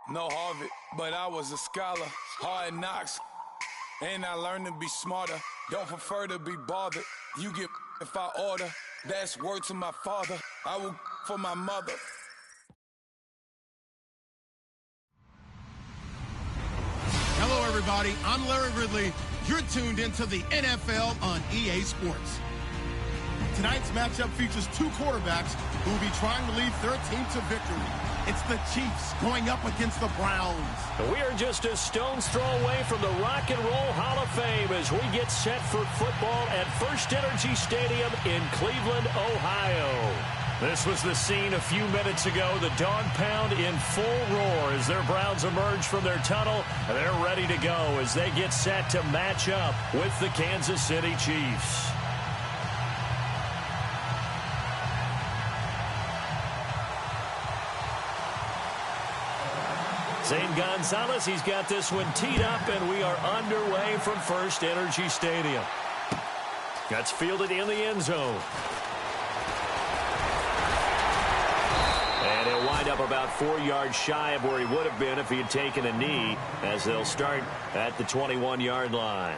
No Harvard, but I was a scholar. Hard knocks, and I learned to be smarter. Don't prefer to be bothered. You get if I order. That's word to my father. I will for my mother. Hello, everybody. I'm Larry Ridley. You're tuned into the NFL on EA Sports. Tonight's matchup features two quarterbacks who will be trying to lead their team to victory. It's the Chiefs going up against the Browns. We are just a stone's throw away from the Rock and Roll Hall of Fame as we get set for football at First Energy Stadium in Cleveland, Ohio. This was the scene a few minutes ago. The dog pound in full roar as their Browns emerge from their tunnel. They're ready to go as they get set to match up with the Kansas City Chiefs. Zane Gonzalez, he's got this one teed up, and we are underway from First Energy Stadium. That's fielded in the end zone. And he'll wind up about 4 yards shy of where he would have been if he had taken a knee, as they'll start at the 21-yard line.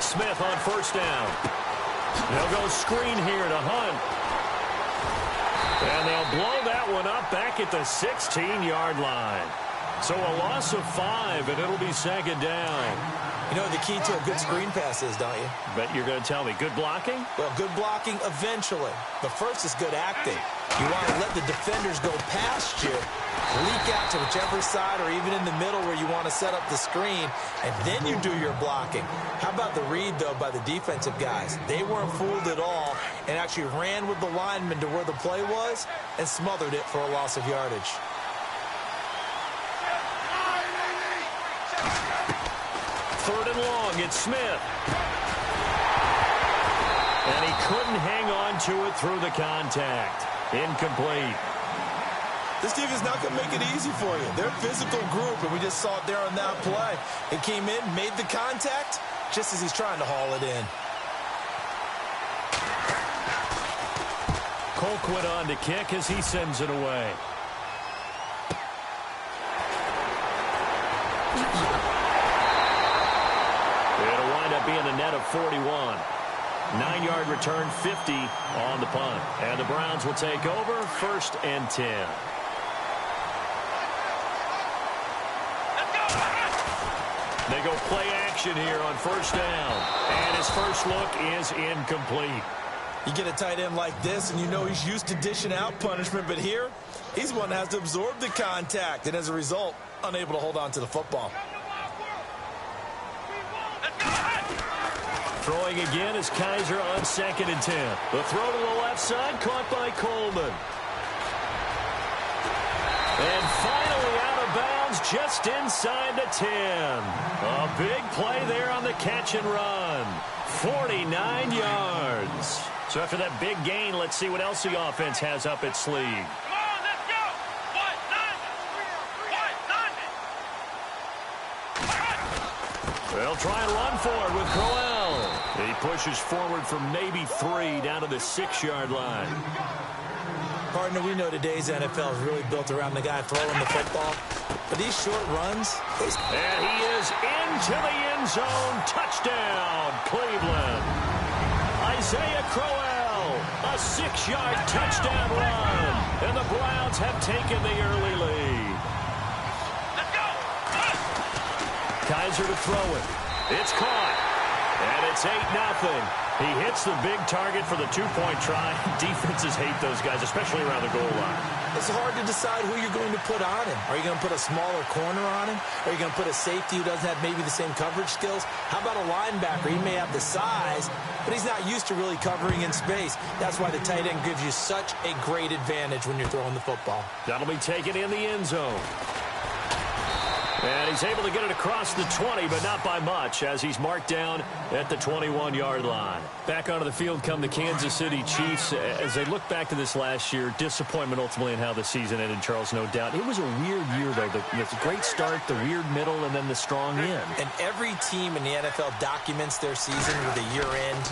Smith on first down. They'll go screen here to Hunt. And they'll blow that one up back at the 16-yard line. So a loss of 5, and it'll be second down. You know what the key to a good screen pass is, don't you? Bet you're going to tell me. Good blocking? Well, good blocking eventually. But first is good acting. You want to let the defenders go past you, leak out to whichever side or even in the middle where you want to set up the screen, and then you do your blocking. How about the read, though, by the defensive guys? They weren't fooled at all and actually ran with the lineman to where the play was and smothered it for a loss of yardage. Third and long, it's Smith. And he couldn't hang on to it through the contact. Incomplete. This team is not going to make it easy for you. They're a physical group, and we just saw it there on that play. It came in, made the contact, just as he's trying to haul it in. Colquitt on to kick as he sends it away. It'll wind up being a net of 41. 9-yard return, 50 on the punt. And the Browns will take over, 1st and 10. They go play action here on first down. And his first look is incomplete. You get a tight end like this, and you know he's used to dishing out punishment. But here, he's one that has to absorb the contact. And as a result, unable to hold on to the football. Throwing again is Kaiser on 2nd and 10. The throw to the left side, caught by Coleman. And finally out of bounds, just inside the 10. A big play there on the catch and run. 49 yards. So after that big gain, let's see what else the offense has up its sleeve. Come on, let's go. They'll try and run for it with Crowell. He pushes forward from maybe 3 down to the 6-yard line. Partner, we know today's NFL is really built around the guy throwing the football. But these short runs... And he is into the end zone. Touchdown, Cleveland. Isaiah Crowell, a 6-yard touchdown run. And the Browns have taken the early lead. Let's go. Kaiser to throw it. It's caught. And it's 8-0. He hits the big target for the 2-point try. Defenses hate those guys, especially around the goal line. It's hard to decide who you're going to put on him. Are you going to put a smaller corner on him? Are you going to put a safety who doesn't have maybe the same coverage skills? How about a linebacker? He may have the size, but he's not used to really covering in space. That's why the tight end gives you such a great advantage when you're throwing the football. That'll be taken in the end zone. And he's able to get it across the 20, but not by much, as he's marked down at the 21-yard line. Back onto the field come the Kansas City Chiefs. As they look back to this last year, disappointment ultimately in how the season ended, Charles, no doubt. It was a weird year, though. The great start, the weird middle, and then the strong end. And every team in the NFL documents their season with a year-end,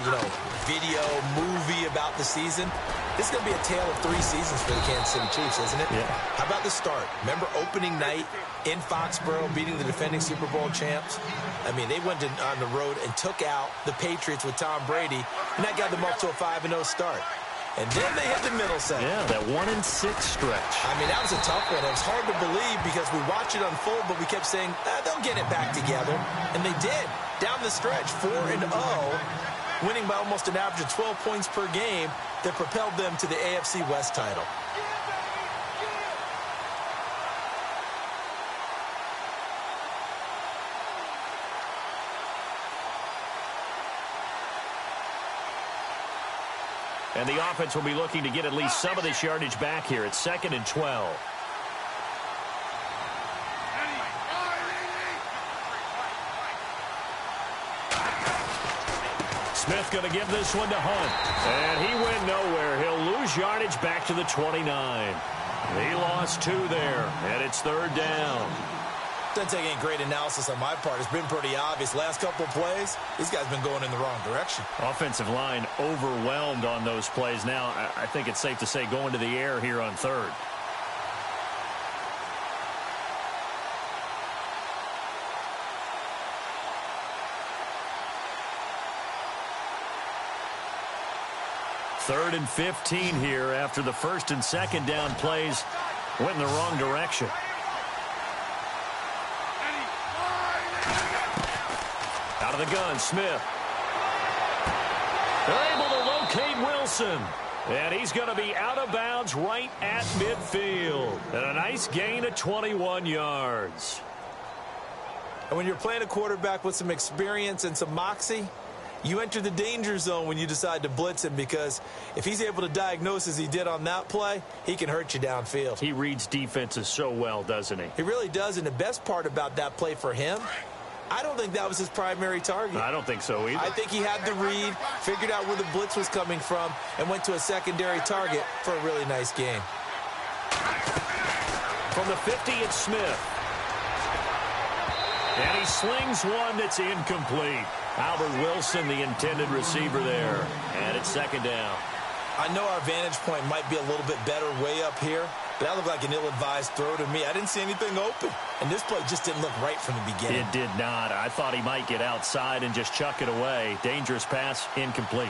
video, movie about the season. This is going to be a tale of 3 seasons for the Kansas City Chiefs, isn't it? Yeah. How about the start? Remember opening night in Foxborough, beating the defending Super Bowl champs? I mean, they went on the road and took out the Patriots with Tom Brady, and that got them up to a 5-0 start. And then they hit the middle section. Yeah, that 1-6 stretch. I mean, that was a tough one. It was hard to believe because we watched it unfold, but we kept saying, they'll get it back together. And they did. Down the stretch, 4-0, winning by almost an average of 12 points per game that propelled them to the AFC West title. And the offense will be looking to get at least some of this yardage back here. It's 2nd and 12. Smith going to give this one to Hunt. And he went nowhere. He'll lose yardage back to the 29. He lost 2 there, and it's 3rd down. Doesn't take any great analysis on my part. It's been pretty obvious. Last couple of plays, these guys have been going in the wrong direction. Offensive line overwhelmed on those plays. Now, I think it's safe to say going to the air here on 3rd. Third and 15 here after the 1st and 2nd down plays went in the wrong direction. Out of the gun, Smith. They're able to locate Wilson. And he's going to be out of bounds right at midfield. And a nice gain of 21 yards. And when you're playing a quarterback with some experience and some moxie, you enter the danger zone when you decide to blitz him, because if he's able to diagnose as he did on that play, he can hurt you downfield. He reads defenses so well, doesn't he? He really does, and the best part about that play for him, I don't think that was his primary target. I don't think so either. I think he had the read, figured out where the blitz was coming from, and went to a secondary target for a really nice game. From the 50, it's Smith. And he slings one that's incomplete. Albert Wilson, the intended receiver there. And it's 2nd down. I know our vantage point might be a little bit better way up here, but that looked like an ill-advised throw to me. I didn't see anything open. And this play just didn't look right from the beginning. It did not. I thought he might get outside and just chuck it away. Dangerous pass, incomplete.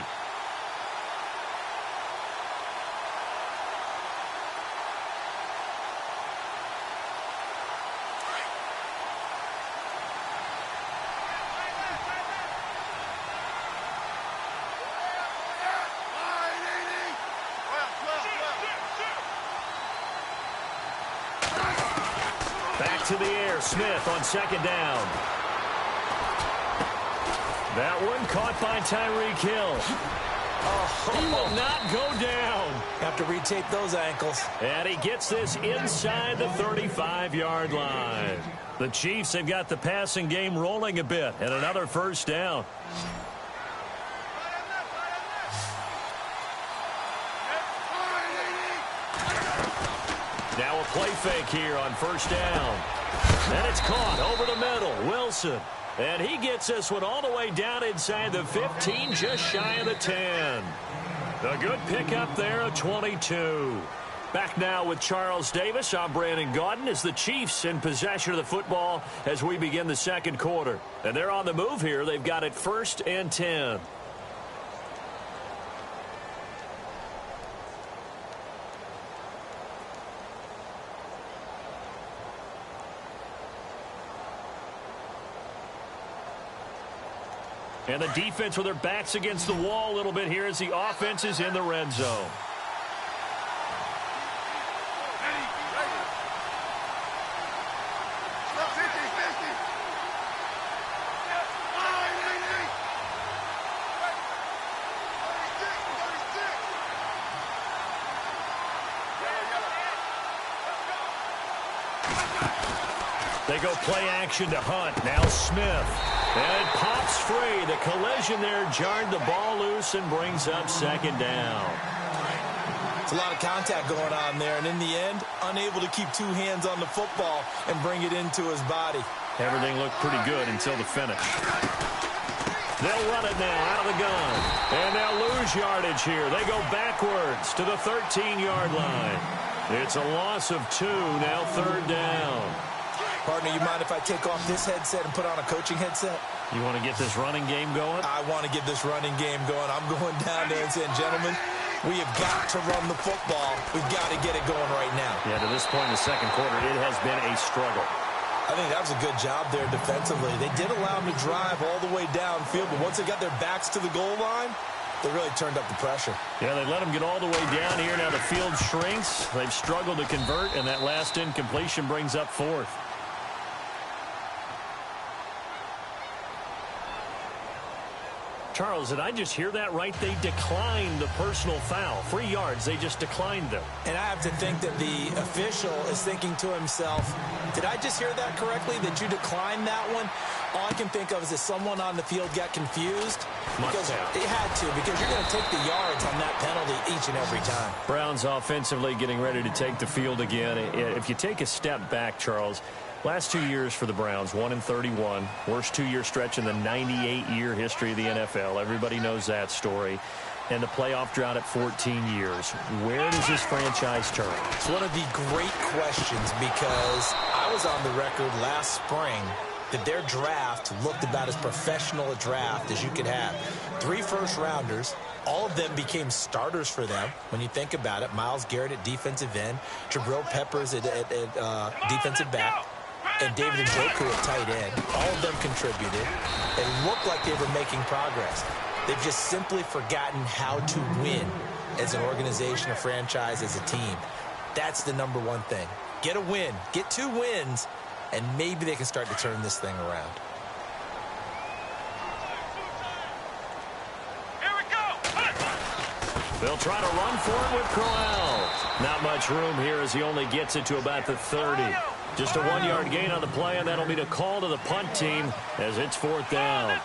Back to the air, Smith on 2nd down. That one caught by Tyreek Hill. He will not go down. Have to retape those ankles. And he gets this inside the 35-yard line. The Chiefs have got the passing game rolling a bit, and another 1st down. Now a play fake here on 1st down. And it's caught over the middle. Wilson. And he gets this one all the way down inside the 15, just shy of the 10. A good pickup there, a 22. Back now with Charles Davis. I'm Brandon Gaudin as the Chiefs in possession of the football as we begin the 2nd quarter. And they're on the move here. They've got it 1st and 10. And the defense with their backs against the wall a little bit here as the offense is in the red zone. They go play action to Hunt. Now Smith. And it pops free. The collision there jarred the ball loose and brings up second down. It's a lot of contact going on there, and in the end, unable to keep two hands on the football and bring it into his body. Everything looked pretty good until the finish. They'll run it now out of the gun. And they'll lose yardage here. They go backwards to the 13-yard line. It's a loss of 2, now third down. Partner, you mind if I take off this headset and put on a coaching headset? You want to get this running game going? I want to get this running game going. I'm going down there and saying, gentlemen, we have got to run the football. We've got to get it going right now. Yeah, to this point in the second quarter, it has been a struggle. I think that was a good job there defensively. They did allow them to drive all the way downfield, but once they got their backs to the goal line, they really turned up the pressure. Yeah, they let them get all the way down here. Now the field shrinks. They've struggled to convert, and that last incompletion brings up fourth. Charles, did I just hear that right? They declined the personal foul. 3 yards, they just declined them. And I have to think that the official is thinking to himself, did I just hear that correctly, that you declined that one? All I can think of is that someone on the field got confused. Because they had to, because you're going to take the yards on that penalty each and every time. Browns offensively getting ready to take the field again. If you take a step back, Charles, last 2 years for the Browns, 1-31. Worst 2-year stretch in the 98-year history of the NFL. Everybody knows that story. And the playoff drought at 14 years. Where does this franchise turn? It's one of the great questions, because I was on the record last spring that their draft looked about as professional a draft as you could have. 3 first-rounders. All of them became starters for them. When you think about it, Myles Garrett at defensive end, Jabril Peppers at defensive back, and David Njoku at tight end. All of them contributed. It looked like they were making progress. They've just simply forgotten how to win as an organization, a franchise, as a team. That's the number one thing. Get a win. Get 2 wins, and maybe they can start to turn this thing around. Here we go. They'll try to run for it with Crowell. Not much room here as he only gets it to about the 30. Just a 1-yard gain on the play, and that'll be a call to the punt team as it's fourth down.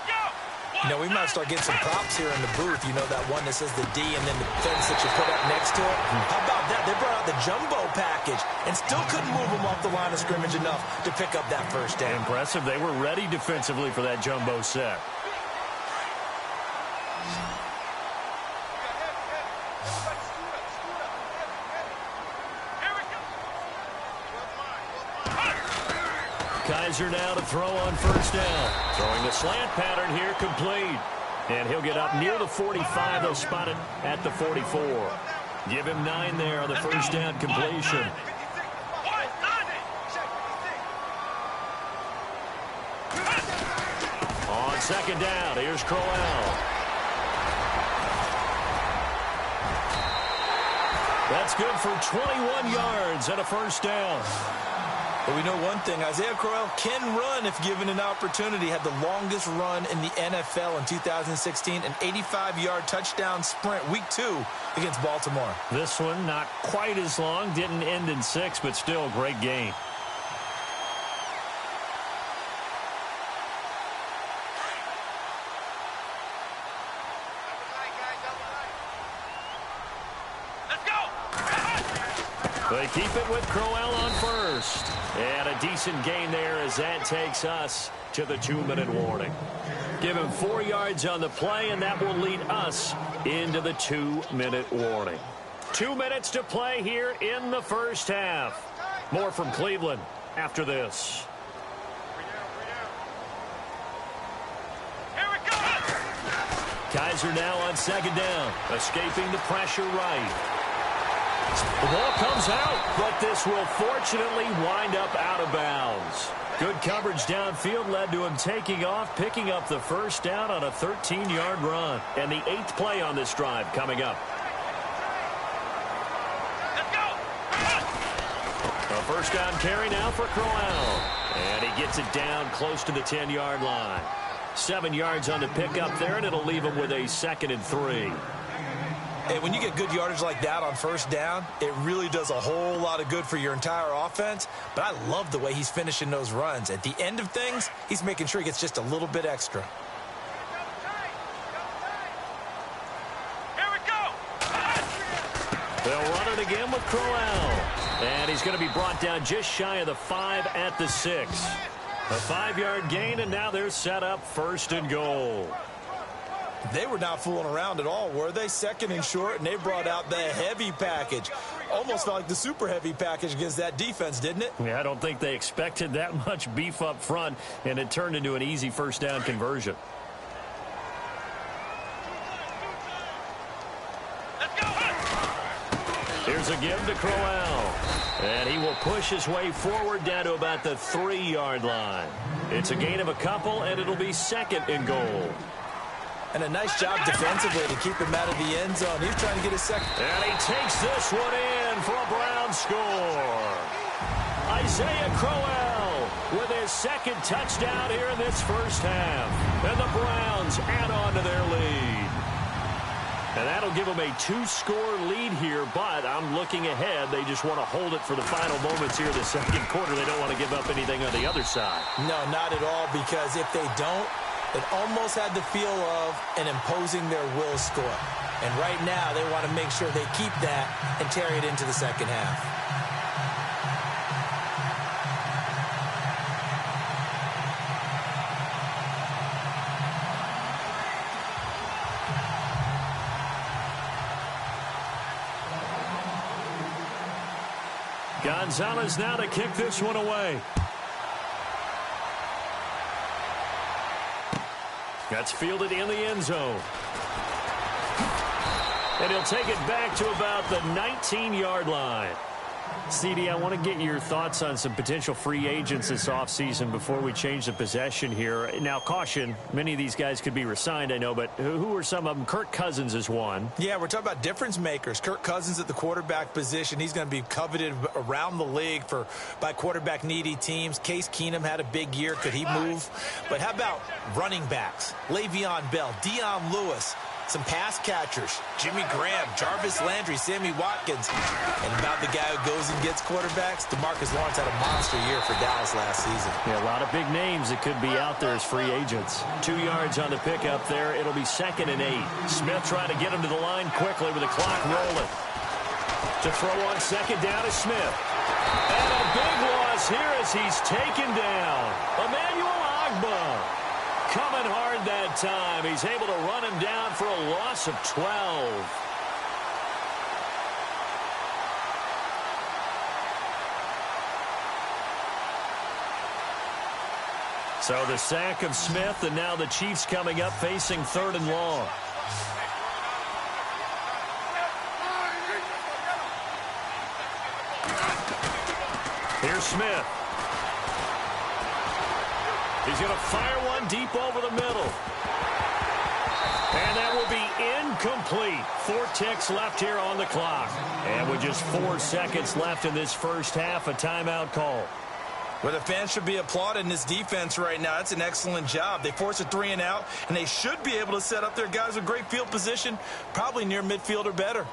You know, we might start getting some props here in the booth. You know, that one that says the D and then the fence that you put up next to it? How about that? They brought out the jumbo package and still couldn't move them off the line of scrimmage enough to pick up that first down. Impressive. They were ready defensively for that jumbo set. Kaiser now to throw on first down. Throwing the slant pattern here, complete. And he'll get up near the 45. They'll spot it at the 44. Give him 9 there on the first down completion. On second down, here's Crowell. That's good for 21 yards and a first down. But we know one thing, Isaiah Crowell can run if given an opportunity. Had the longest run in the NFL in 2016, an 85-yard touchdown sprint, week 2 against Baltimore. This one not quite as long, didn't end in 6, but still a great game. They keep it with Crowell on first. And a decent gain there as that takes us to the 2-minute warning. Give him 4 yards on the play, and that will lead us into the 2-minute warning. 2 minutes to play here in the first half. More from Cleveland after this. Here we go. Kaiser now on second down, escaping the pressure right. The ball comes out, but this will fortunately wind up out of bounds. Good coverage downfield led to him taking off, picking up the first down on a 13-yard run. And the 8th play on this drive coming up. Let's go. A first down carry now for Crowell. And he gets it down close to the 10-yard line. 7 yards on the pickup there, and it'll leave him with a 2nd and 3. And when you get good yardage like that on first down, it really does a whole lot of good for your entire offense. But I love the way he's finishing those runs. At the end of things, he's making sure he gets just a little bit extra. Here we go. They'll run it again with Crowell. And he's going to be brought down just shy of the 5 at the 6. A 5-yard gain, and now they're set up 1st and goal. They were not fooling around at all, were they? 2nd and short, and they brought out the heavy package. Almost felt like the super heavy package against that defense, didn't it? Yeah, I don't think they expected that much beef up front, and it turned into an easy first down conversion. Let's go. Here's a give to Crowell. And he will push his way forward down to about the 3-yard line. It's a gain of a couple, and it'll be 2nd and goal. And a nice job defensively to keep him out of the end zone. He's trying to get his second. And he takes this one in for a Brown score. Isaiah Crowell with his 2nd touchdown here in this first half. And the Browns add on to their lead. And that'll give them a 2-score lead here, but I'm looking ahead. They just want to hold it for the final moments here in the 2nd quarter. They don't want to give up anything on the other side. No, not at all, because if they don't, it almost had the feel of an imposing their will score. And right now, they want to make sure they keep that and carry it into the 2nd half. Gonzalez now to kick this one away. That's fielded in the end zone. And he'll take it back to about the 19-yard line. CD, I want to get your thoughts on some potential free agents this offseason before we change the possession here. Now, caution, many of these guys could be re-signed, I know, but who are some of them? Kirk Cousins is one. Yeah, we're talking about difference makers. Kirk Cousins at the quarterback position. He's going to be coveted around the league by quarterback-needy teams. Case Keenum had a big year. Could he move? But how about running backs? Le'Veon Bell, Dion Lewis, some pass catchers, Jimmy Graham, Jarvis Landry, Sammy Watkins. And about the guy who goes and gets quarterbacks, DeMarcus Lawrence had a monster year for Dallas last season. Yeah, a lot of big names that could be out there as free agents. 2 yards on the pickup there. It'll be 2nd and 8. Smith trying to get him to the line quickly with the clock rolling. To throw on 2nd down is Smith. And a big loss here as he's taken down. Emmanuel Ogbah. Coming hard that time. He's able to run him down for a loss of 12. So the sack of Smith, and now the Chiefs coming up facing 3rd and long. Here's Smith. He's going to fire one deep over the middle. And that will be incomplete. 4 ticks left here on the clock. And with just 4 seconds left in this first half, a timeout call. Well, the fans should be applauding this defense right now. That's an excellent job. They force a 3 and out, and they should be able to set up their guys with great field position, probably near midfield or better.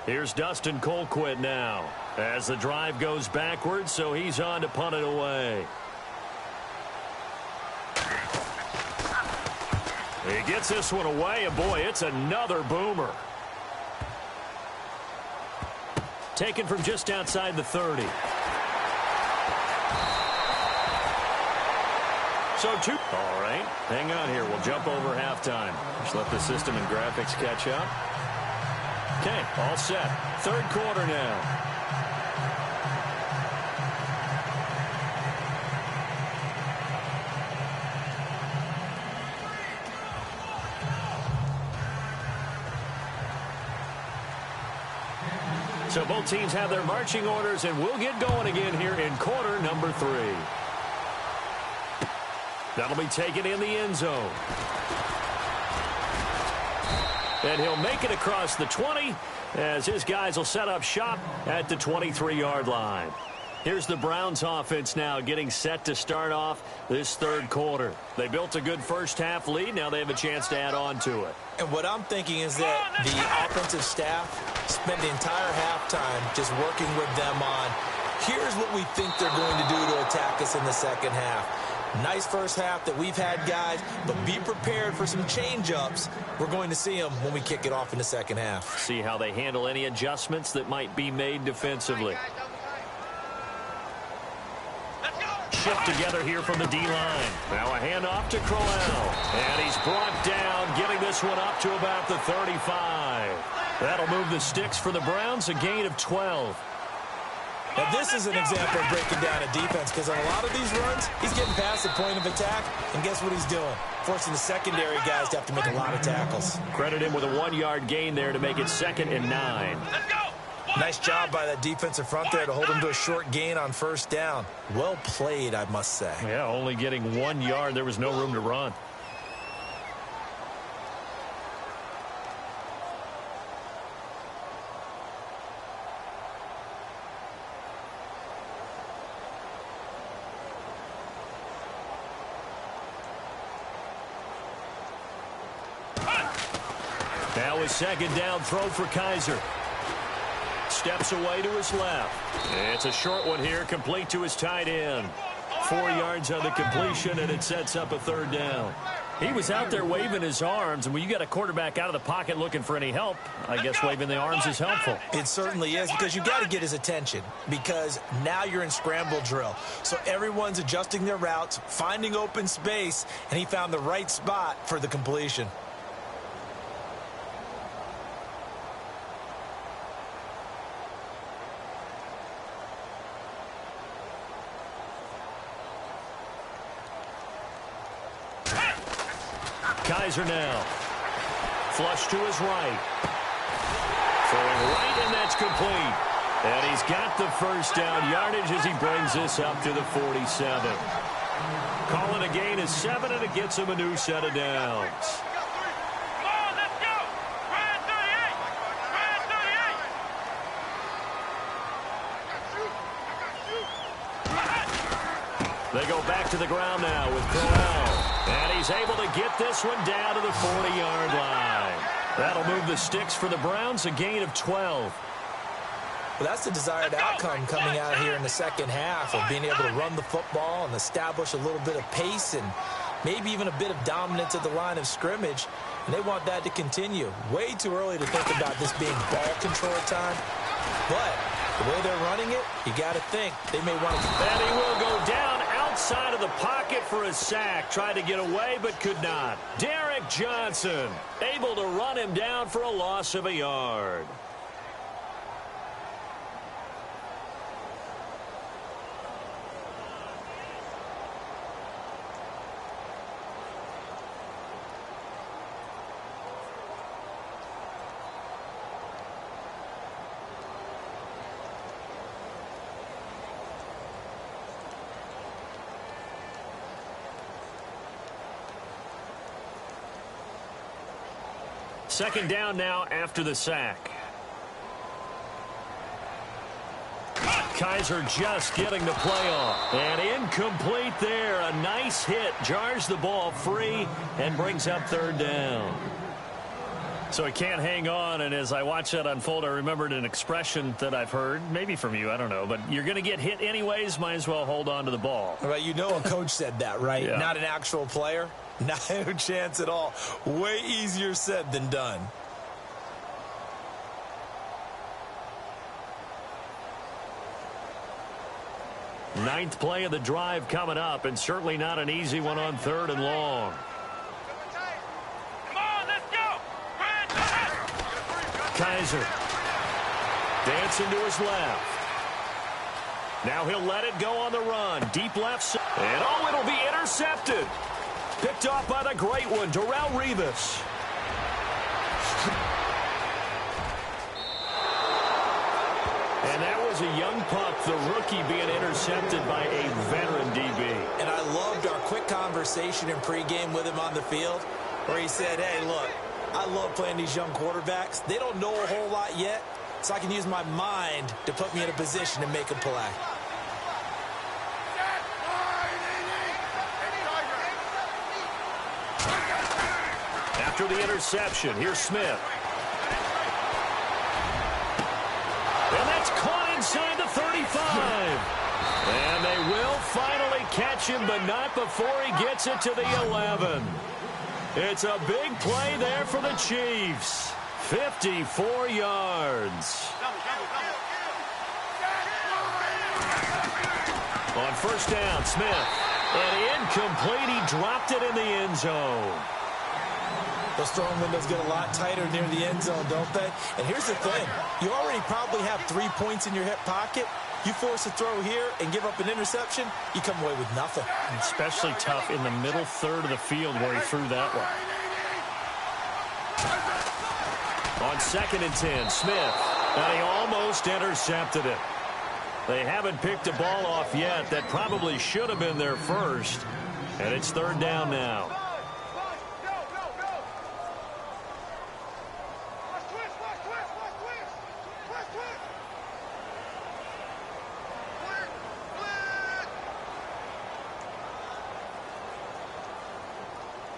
Here's Dustin Colquitt now as the drive goes backwards, so he's on to punt it away. He gets this one away, and boy, it's another boomer. Taken from just outside the 30. So 2. All right, hang on here. We'll jump over halftime. Just let the system and graphics catch up. Okay, all set. 3rd quarter now. So both teams have their marching orders, and we'll get going again here in quarter number 3. That'll be taken in the end zone. And he'll make it across the 20 as his guys will set up shop at the 23-yard line. Here's the Browns offense now getting set to start off this 3rd quarter. They built a good first half lead. Now they have a chance to add on to it. And what I'm thinking is that the offensive staff spent the entire halftime just working with them on, here's what we think they're going to do to attack us in the second half. Nice first half that we've had, guys, but be prepared for some change-ups. We're going to see them when we kick it off in the second half. See how they handle any adjustments that might be made defensively. Shift together here from the D-line. Now a handoff to Crowell. And he's brought down, getting this one up to about the 35. That'll move the sticks for the Browns, a gain of 12. Now, this is an example of breaking down a defense because on a lot of these runs, he's getting past the point of attack, and guess what he's doing? Forcing the secondary guys to have to make a lot of tackles. Credit him with a 1-yard gain there to make it 2nd and 9. Let's go. Nice job by that defensive front there to hold him to a short gain on first down. Well played, I must say. Yeah, only getting 1 yard. There was no room to run. Now a 2nd down throw for Kaiser. Steps away to his left. It's a short one here, complete to his tight end. 4 yards on the completion, and it sets up a 3rd down. He was out there waving his arms, and when you got a quarterback out of the pocket looking for any help, I guess waving the arms is helpful. It certainly is, because you got to get his attention, because now you're in scramble drill. So everyone's adjusting their routes, finding open space, and he found the right spot for the completion. Kaiser now. Flush to his right. Throwing right, and that's complete. And he's got the first down yardage as he brings this up to the 47. Calling a gain of 7, and it gets him a new set of downs. Come on, let's go. Ryan 38. Ryan 38. They go back to the ground now with Crowell. And he's able to get this one down to the 40-yard line. That'll move the sticks for the Browns, a gain of 12. Well, that's the desired outcome coming out here in the second half of being able to run the football and establish a little bit of pace and maybe even a bit of dominance at the line of scrimmage. And they want that to continue. Way too early to think about this being ball control time. But the way they're running it, you got to think they may want to. And he will go down outside of the pocket for a sack. Tried to get away, but could not. Derek Johnson able to run him down for a loss of a yard. Second down now after the sack. Kaiser just getting the play off. And incomplete there. A nice hit. Jars the ball free and brings up 3rd down. So he can't hang on, and as I watch that unfold, I remembered an expression that I've heard, maybe from you, I don't know, but you're going to get hit anyways, might as well hold on to the ball. Well, you know a coach said that, right? Yeah. Not an actual player. Not a chance at all. Way easier said than done. Ninth play of the drive coming up, and certainly not an easy one on 3rd and long. Come on, let's go. Kaiser dancing to his left. Now he'll let it go on the run. Deep left side. And oh, it'll be intercepted. Picked off by the great one, Darrelle Revis. And that was a young pup, the rookie being intercepted by a veteran DB. And I loved our quick conversation in pregame with him on the field where he said, hey, look, I love playing these young quarterbacks. They don't know a whole lot yet, so I can use my mind to put me in a position to make a play. after the interception. Here's Smith. And that's caught inside the 35. And they will finally catch him, but not before he gets it to the 11. It's a big play there for the Chiefs. 54 yards. On first down, Smith. And incomplete. He dropped it in the end zone. Those throwing windows get a lot tighter near the end zone, don't they? And here's the thing. You already probably have 3 points in your hip pocket. You force a throw here and give up an interception, you come away with nothing. Especially tough in the middle third of the field where he threw that one. On 2nd and 10, Smith. And he almost intercepted it. They haven't picked a ball off yet. That probably should have been their first. And it's 3rd down now.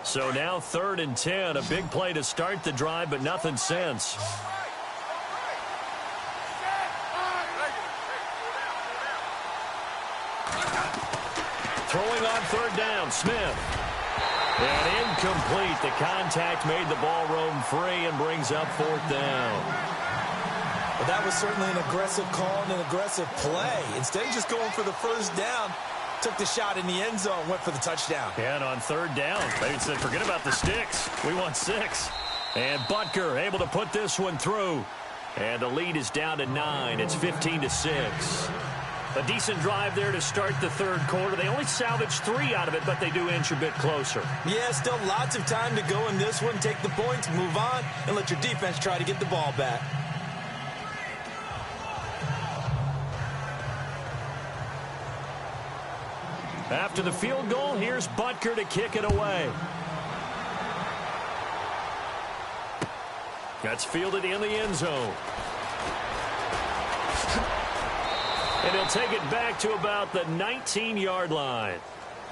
So now 3rd and 10, a big play to start the drive, but nothing since. Throwing on 3rd down, Smith. And incomplete. The contact made the ball roam free and brings up 4th down. Well, that was certainly an aggressive call and an aggressive play. Instead of just going for the first down, took the shot in the end zone, went for the touchdown. Yeah, and on 3rd down, they said, forget about the sticks. We want 6. And Butker able to put this one through. And the lead is down to 9. It's 15-6. A decent drive there to start the 3rd quarter. They only salvaged 3 out of it, but they do inch a bit closer. Yeah, still lots of time to go in this one. Take the points, move on, and let your defense try to get the ball back. After the field goal, here's Butker to kick it away. That's fielded in the end zone. And he'll take it back to about the 19-yard line.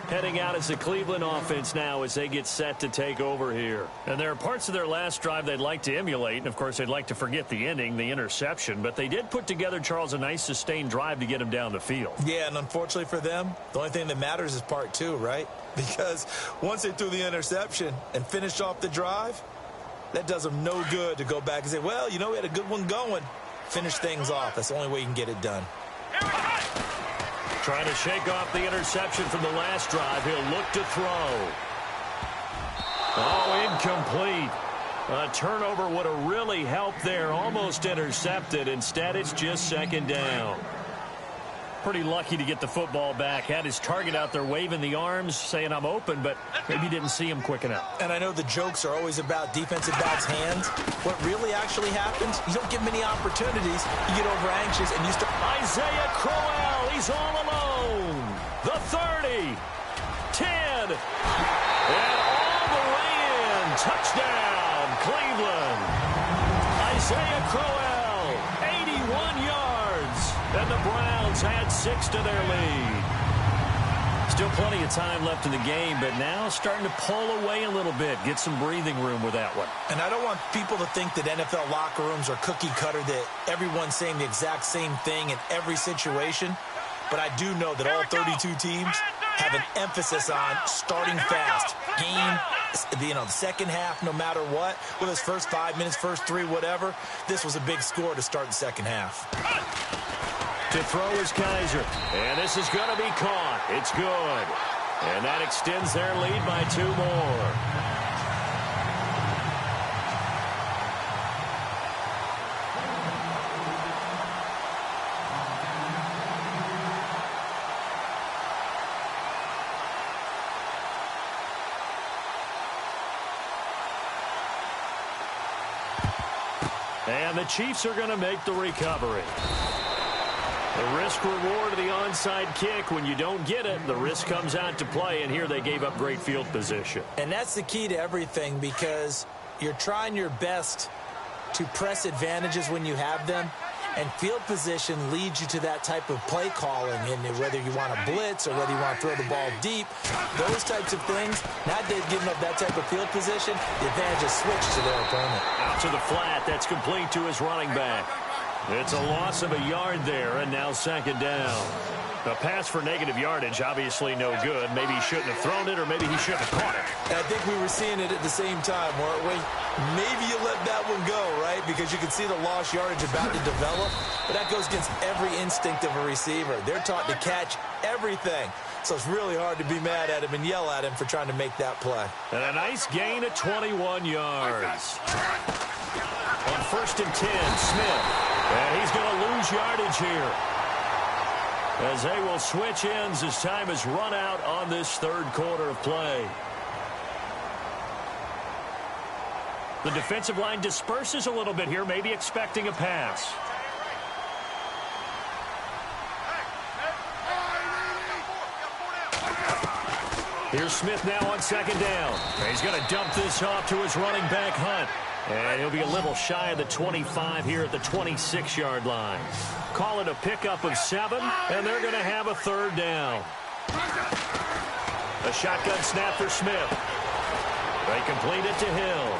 Heading out as the Cleveland offense now as they get set to take over here. And there are parts of their last drive they'd like to emulate. And, of course, they'd like to forget the ending, the interception. But they did put together, Charles, a nice sustained drive to get him down the field. Yeah, and unfortunately for them, the only thing that matters is part 2, right? Because once they threw the interception and finished off the drive, that does them no good to go back and say, well, you know, we had a good one going. Finish things off. That's the only way you can get it done. Trying to shake off the interception from the last drive. He'll look to throw. Oh, incomplete. A turnover would have really helped there. Almost intercepted. Instead, it's just 2nd down. Pretty lucky to get the football back. Had his target out there waving the arms, saying I'm open, but maybe didn't see him quick enough. And I know the jokes are always about defensive backs' hands. What really actually happens, you don't get many opportunities. You get over anxious and you start. Isaiah Crowell, he's all alone. The 30, 10, and all the way in. Touchdown, Cleveland. Isaiah Crowell, 81 yards. And the Browns add 6 to their lead. Still plenty of time left in the game, but now starting to pull away a little bit. Get some breathing room with that one. And I don't want people to think that NFL locker rooms are cookie cutter, that everyone's saying the exact same thing in every situation. But I do know that all 32 teams have an emphasis on starting fast. Game, the second half, no matter what. Whether it's first 5 minutes, first 3, whatever. This was a big score to start the second half. To throw is Kaiser. And this is going to be caught. It's good. And that extends their lead by 2 more. And the Chiefs are going to make the recovery. The risk-reward of the onside kick. When you don't get it, the risk comes out to play, and here they gave up great field position. And that's the key to everything, because you're trying your best to press advantages when you have them, And field position leads you to that type of play calling, and whether you want to blitz or whether you want to throw the ball deep, those types of things. Now they've given up that type of field position, the advantage is switched to their opponent. Out to the flat. That's complete to his running back. It's a loss of a yard there, and now second down. A pass for negative yardage, obviously no good. Maybe he shouldn't have thrown it, or maybe he shouldn't have caught it. I think we were seeing it at the same time, weren't we? Maybe you let that one go, right? Because you can see the lost yardage about to develop. But that goes against every instinct of a receiver. They're taught to catch everything. So it's really hard to be mad at him and yell at him for trying to make that play. And a nice gain of 21 yards. On 1st and 10, Smith. And he's going to lose yardage here, as they will switch ends as time has run out on this third quarter of play. The defensive line disperses a little bit here, maybe expecting a pass. Here's Smith now on second down. He's going to dump this off to his running back, Hunt. And he'll be a little shy of the 25 here at the 26-yard line. Call it a pickup of 7, and they're going to have a third down. A shotgun snap for Smith. They complete it to Hill.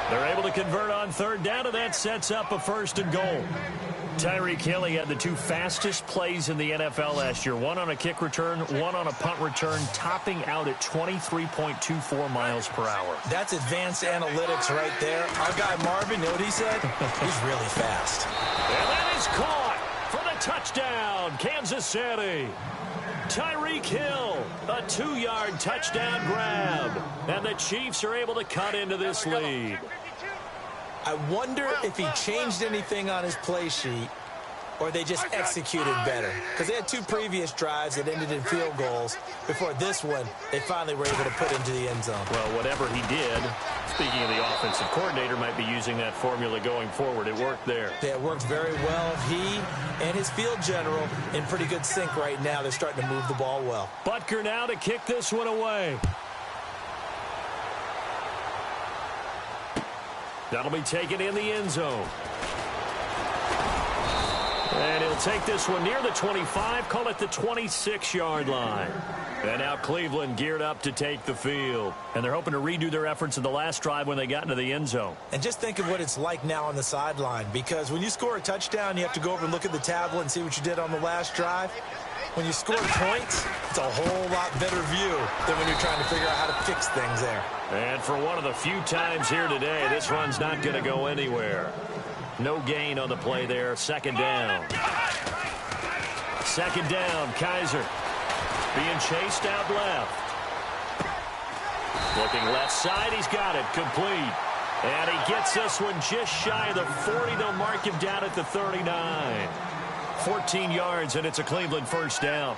They're able to convert on third down, and that sets up a 1st and goal. Tyreek Hill had the 2 fastest plays in the NFL last year. One on a kick return, one on a punt return, topping out at 23.24 miles per hour. That's advanced analytics right there. Our guy Marvin, you know what he said? He's really fast. And that is caught for the touchdown, Kansas City. Tyreek Hill, a 2-yard touchdown grab. And the Chiefs are able to cut into this lead. I wonder if he changed anything on his play sheet or they just executed better. Because they had 2 previous drives that ended in field goals. Before this one, they finally were able to put into the end zone. Well, whatever he did, speaking of the offensive coordinator, might be using that formula going forward. It worked there. Yeah, it worked very well. He and his field general in pretty good sync right now. They're starting to move the ball well. Butker now to kick this one away. That'll be taken in the end zone. And he'll take this one near the 25, call it the 26-yard line. And now Cleveland geared up to take the field. And they're hoping to redo their efforts in the last drive when they got into the end zone. And just think of what it's like now on the sideline, because when you score a touchdown, you have to go over and look at the tablet and see what you did on the last drive. When you score points, it's a whole lot better view than when you're trying to figure out how to fix things there. And for one of the few times here today, this run's not going to go anywhere. No gain on the play there. Second down. Second down, Kaiser. Being chased out left. Looking left side, he's got it. Complete. And he gets this one just shy of the 40. They'll mark him down at the 39. 14 yards, and it's a Cleveland first down.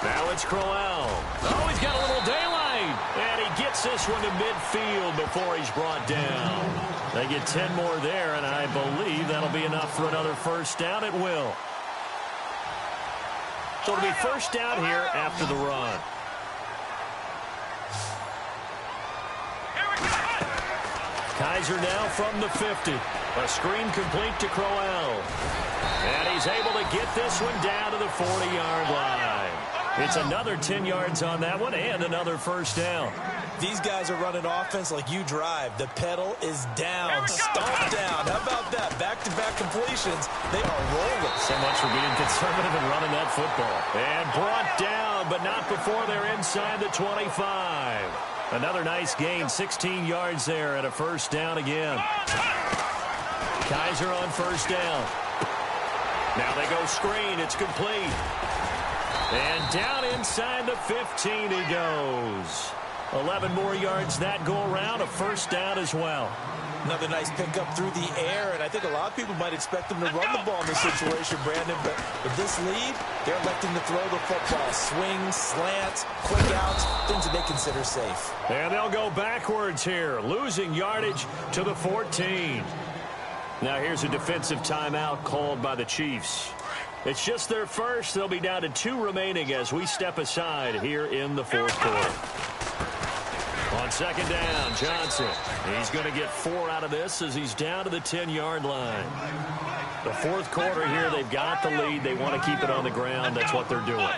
Now it's Crowell. Oh, he's got a little daylight. And he gets this one to midfield before he's brought down. They get 10 more there, and I believe that'll be enough for another first down. It will. So it'll be first down here after the run. Kaiser now from the 50. A screen complete to Crowell. And he's able to get this one down to the 40-yard line. It's another 10 yards on that one and another first down. These guys are running offense like you drive. The pedal is down, stomp down. How about that? Back-to-back completions. They are rolling. So much for being conservative and running that football. And brought down, but not before they're inside the 25. Another nice gain, 16 yards there, and a first down again. Kaiser on first down. Now they go screen. It's complete. And down inside the 15 he goes. 11 more yards that go around, a first down as well. Another nice pickup through the air, and I think a lot of people might expect them to run the ball in this situation, Brandon, but with this lead, they're electing to throw the football. Swings, slants, quick outs, things that they consider safe. And they'll go backwards here, losing yardage to the 14. Now here's a defensive timeout called by the Chiefs. It's just their first. They'll be down to 2 remaining as we step aside here in the fourth quarter. On On second down, Johnson. He's going to get 4 out of this as he's down to the 10-yard line. The fourth quarter here, they've got the lead. They want to keep it on the ground. That's what they're doing.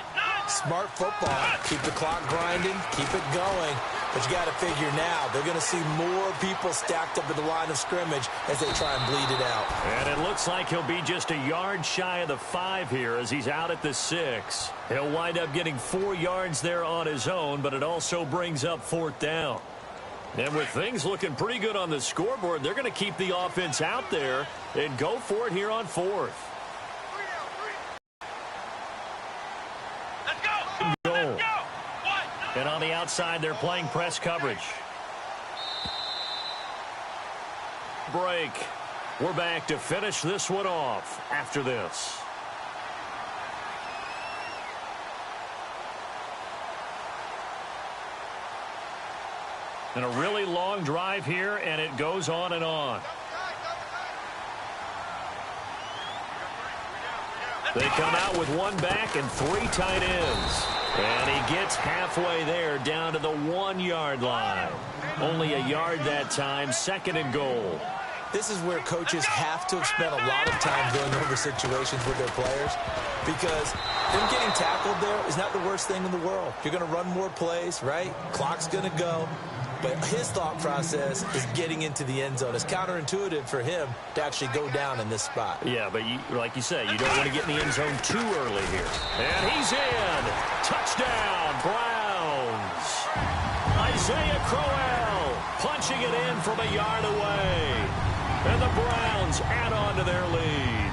Smart football. Keep the clock grinding. Keep it going. But you got to figure now, they're going to see more people stacked up at the line of scrimmage as they try and bleed it out. And it looks like he'll be just a yard shy of the 5 here as he's out at the 6. He'll wind up getting 4 yards there on his own, but it also brings up 4th down. And with things looking pretty good on the scoreboard, they're going to keep the offense out there and go for it here on 4th. Goal. And on the outside, they're playing press coverage. Break. We're back to finish this one off after this. And a really long drive here, and it goes on and on. They come out with 1 back and 3 tight ends. And he gets halfway there down to the 1-yard line. Only a yard that time, 2nd and goal. This is where coaches have to have spent a lot of time going over situations with their players, because them getting tackled there is not the worst thing in the world. You're going to run more plays, right? Clock's going to go. But his thought process is getting into the end zone. It's counterintuitive for him to actually go down in this spot. Yeah, but like you say, you don't want to get in the end zone too early here. And he's in. Touchdown, Browns. Isaiah Crowell punching it in from a yard away. And the Browns add on to their lead.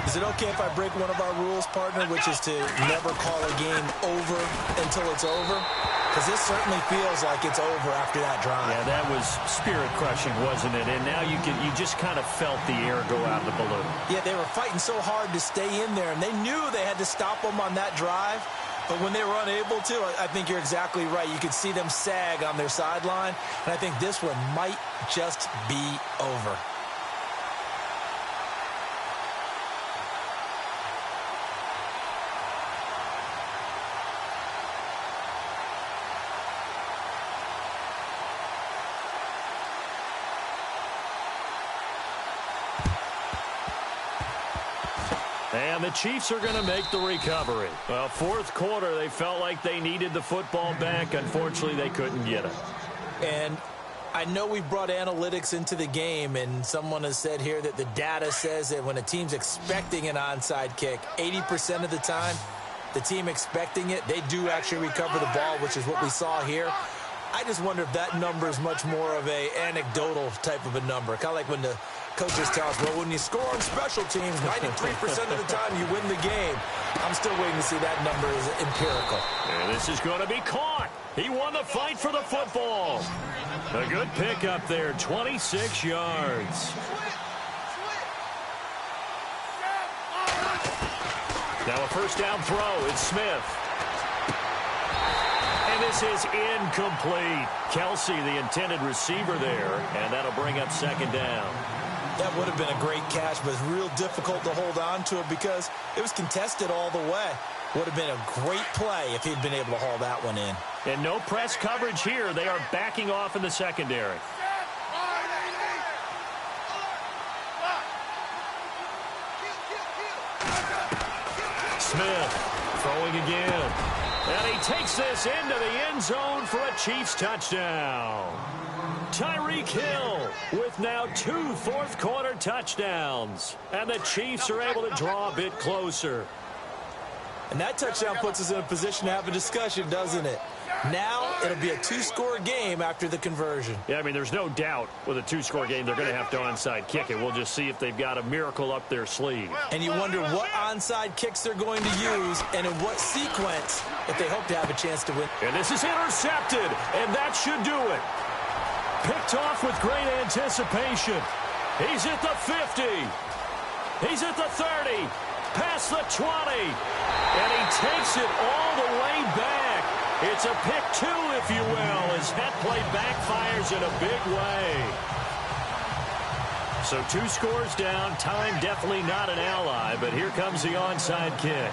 Is it okay if I break one of our rules, partner, which is to never call a game over until it's over? Because this certainly feels like it's over after that drive. Yeah, that was spirit-crushing, wasn't it? And now you just kind of felt the air go out of the balloon. Yeah, they were fighting so hard to stay in there, and they knew they had to stop them on that drive. But when they were unable to, I think you're exactly right. You could see them sag on their sideline, and I think this one might just be over. And the Chiefs are going to make the recovery. Well, fourth quarter, they felt like they needed the football back. Unfortunately, they couldn't get it. And I know we brought analytics into the game, and someone has said here that the data says that when a team's expecting an onside kick, 80% of the time, the team expecting it, they do actually recover the ball, which is what we saw here. I just wonder if that number is much more of a anecdotal type of a number. Kind of like when the coaches tell us, well, when you score on special teams, 93% of the time you win the game. I'm still waiting to see that number is empirical. And this is going to be caught. He won the fight for the football. A good pick up there, 26 yards. Now a first down throw. It's Smith. And this is incomplete. Kelsey, the intended receiver there, and that'll bring up second down. That would have been a great catch, but it's real difficult to hold on to it because it was contested all the way. Would have been a great play if he'd been able to haul that one in. And no press coverage here. They are backing off in the secondary. Smith throwing again. And he takes this into the end zone for a Chiefs touchdown. Tyreek Hill with now 2 fourth-quarter touchdowns. And the Chiefs are able to draw a bit closer. And that touchdown puts us in a position to have a discussion, doesn't it? Now it'll be a 2-score game after the conversion. Yeah, I mean, there's no doubt with a 2-score game they're going to have to onside kick it. We'll just see if they've got a miracle up their sleeve. And you wonder what onside kicks they're going to use and in what sequence if they hope to have a chance to win. And this is intercepted, and that should do it. Picked off with great anticipation. He's at the 50. He's at the 30. Past the 20. And he takes it all the way back. It's a pick 2, if you will, as that play backfires in a big way. So 2 scores down. Time definitely not an ally, but here comes the onside kick.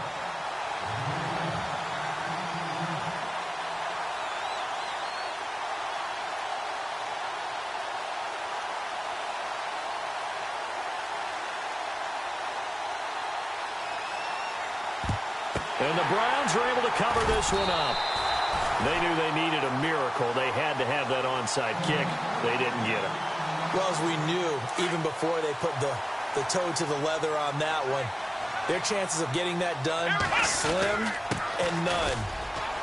And the Browns are able to cover this one up. They knew they needed a miracle. They had to have that onside kick. They didn't get it. Well, as we knew, even before they put the toe to the leather on that one, their chances of getting that done, slim and none.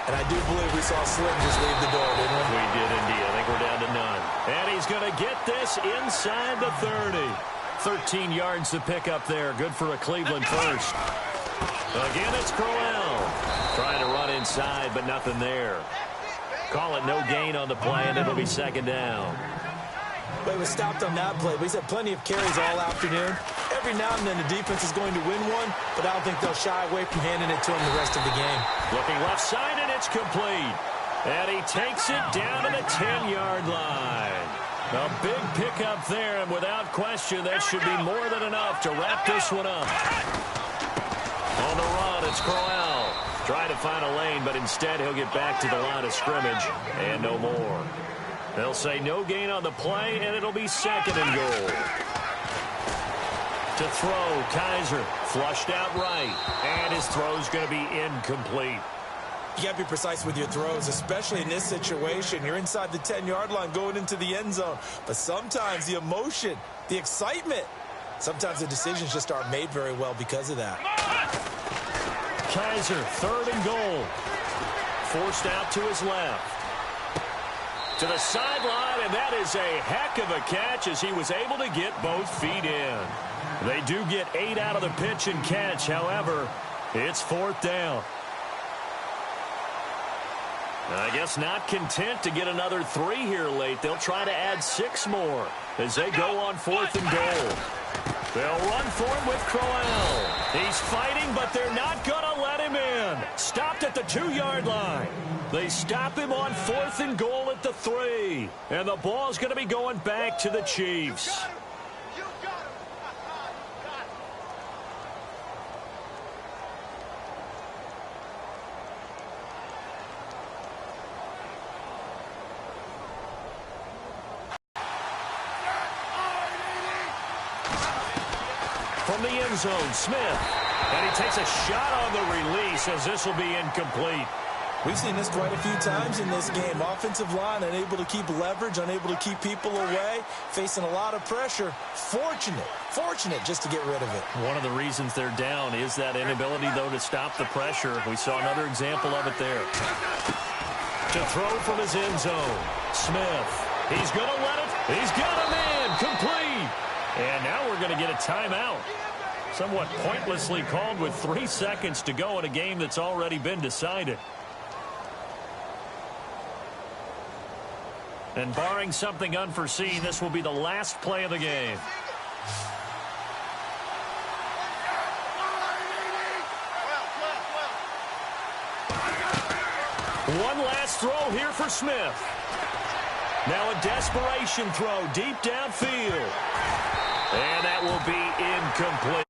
And I do believe we saw Slim just leave the door, didn't we? We did indeed. I think we're down to none. And he's going to get this inside the 30. 13 yards to pick up there. Good for a Cleveland first. Again, it's Crowell. Trying to run inside, but nothing there. Call it no gain on the play, and it'll be second down. But he was stopped on that play. But he's had plenty of carries all afternoon. Every now and then the defense is going to win one, but I don't think they'll shy away from handing it to him the rest of the game. Looking left side, and it's complete. And he takes it down to the 10-yard line. A big pickup there, and without question, that should be more than enough to wrap this one up. On the run, it's Crowell. Trying to find a lane, but instead he'll get back to the line of scrimmage, and no more. They'll say no gain on the play, and it'll be second and goal. To throw, Kaiser flushed out right, and his throw's going to be incomplete. You got to be precise with your throws, especially in this situation. You're inside the 10-yard line going into the end zone. But sometimes the emotion, the excitement, sometimes the decisions just aren't made very well because of that. Kaiser, third and goal. Forced out to his left. To the sideline, and that is a heck of a catch as he was able to get both feet in. They do get 8 out of the pitch and catch. However, it's fourth down. I guess not content to get another 3 here late. They'll try to add 6 more as they go on fourth and goal. They'll run for him with Crowell. He's fighting, but they're not going to let him in. Stopped at the 2-yard line. They stop him on fourth and goal at the 3. And the ball's going to be going back to the Chiefs. From the end zone, Smith. And he takes a shot on the release as this will be incomplete. We've seen this quite a few times in this game. Offensive line unable to keep leverage, unable to keep people away, facing a lot of pressure. Fortunate just to get rid of it. One of the reasons they're down is that inability, though, to stop the pressure. We saw another example of it there. To throw from his end zone, Smith. He's going to let it. He's got him in. Complete. And now we're going to get a timeout. Somewhat pointlessly called with 3 seconds to go in a game that's already been decided. And barring something unforeseen, this will be the last play of the game. One last throw here for Smith. Now a desperation throw deep downfield. And that will be incomplete.